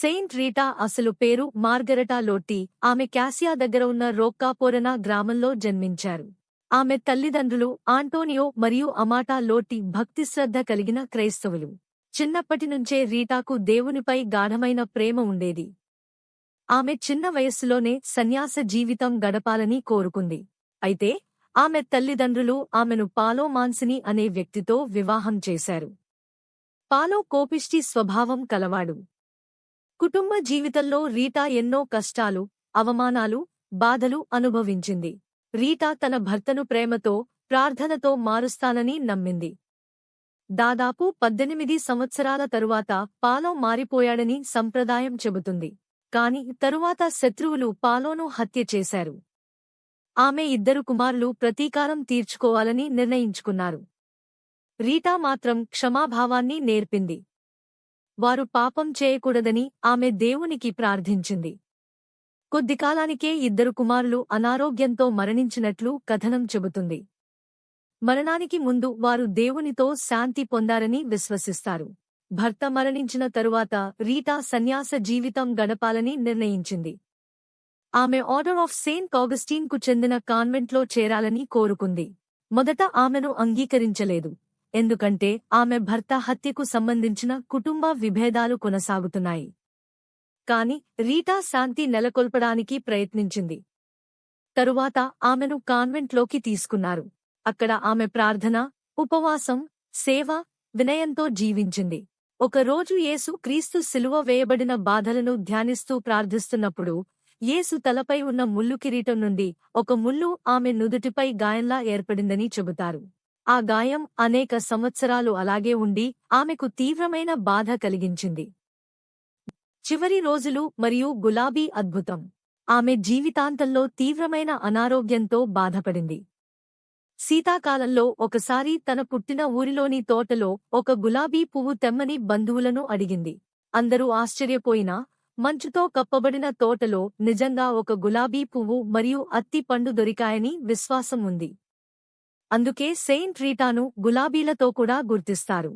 Saint Rita అసలు పేరు మార్గరెటా లోట్టి. ఆమె క్యాసియా దగ్గర ఉన్న రోక్కాపోరనా గ్రామంలో జన్మించారు. ఆమె తల్లిదండ్రులు ఆంటోనియో మరియు అమాటా లోట్టి భక్తిశ్రద్ధ కలిగిన క్రైస్తవులు. చిన్నప్పటినుంచే రీటాకు దేవునిపై గాఢమైన ప్రేమ ఉండేది. ఆమె చిన్న వయస్సులోనే సన్యాస జీవితం గడపాలని కోరుకుంది. అయితే ఆమె తల్లిదండ్రులు ఆమెను పాలో మాన్సిని అనే వ్యక్తితో వివాహం చేశారు. పాలో కోపిష్టి స్వభావం కలవాడు. కుటుంబ జీవితంలో రీటా ఎన్నో కష్టాలు, అవమానాలు, బాధలు అనుభవించింది. రీటా తన భర్తను ప్రేమతో, ప్రార్థనతో మారుస్తానని నమ్మింది. దాదాపు 18 సంవత్సరాల తరువాత పాలో మారిపోయాడని సంప్రదాయం చెబుతుంది. కాని తరువాత శత్రువులు పాలోను హత్య చేశారు. ఆమె 2 కుమారులు ప్రతీకారం తీర్చుకోవాలని నిర్ణయించుకున్నారు. రీటా మాత్రం క్షమాభావాన్ని నేర్పింది. వారు పాపం చేయకూడదని ఆమె దేవునికి ప్రార్థించింది. కొద్దికాలానికే 2 కుమారులు అనారోగ్యంతో మరణించినట్లు కథనం చెబుతుంది. మరణానికి ముందు వారు దేవునితో శాంతి పొందారని విశ్వసిస్తారు. భర్త మరణించిన తరువాత రీటా సన్యాస జీవితం గడపాలని నిర్ణయించింది. ఆమె ఆర్డర్ ఆఫ్ సెయింట్ ఆగస్టీన్కు చెందిన కాన్వెంట్లో చేరాలని కోరుకుంది. మొదట ఆమెను అంగీకరించలేదు. ఎందుకంటే ఆమె భర్త హత్యకు సంబంధించిన కుటుంబ విభేదాలు కొనసాగుతున్నాయి. కాని రీటా శాంతి నెలకొల్పడానికి ప్రయత్నించింది. తరువాత ఆమెను కాన్వెంట్లోకి తీసుకున్నారు. అక్కడ ఆమె ప్రార్థన, ఉపవాసం, సేవ, వినయంతో జీవించింది. ఒకరోజు యేసు క్రీస్తు సిలువ వేయబడిన బాధలను ధ్యానిస్తూ ప్రార్థిస్తున్నప్పుడు యేసు తలపై ఉన్న ముల్లు కిరీటం నుండి ఒక ముల్లు ఆమె నుదుటిపై గాయంలా ఏర్పడిందని చెబుతారు. ఆ గాయం అనేక సంవత్సరాలు అలాగే ఉండి ఆమెకు తీవ్రమైన బాధ కలిగించింది. చివరి రోజులు మరియు గులాబీ అద్భుతం. ఆమె జీవితాంతంలో తీవ్రమైన అనారోగ్యంతో బాధపడింది. శీతాకాలంలో ఒకసారి తన పుట్టిన ఊరిలోని తోటలో ఒక గులాబీ పువ్వు తెమ్మని బంధువులను అడిగింది. అందరూ ఆశ్చర్యపోయినా మంచుతో కప్పబడిన తోటలో నిజంగా ఒక గులాబీ పువ్వు మరియు అత్తి పండు దొరికాయని విశ్వాసం ఉంది. అందుకే సెయింట్ రీటాను గులాబీలతో కూడా గుర్తిస్తారు.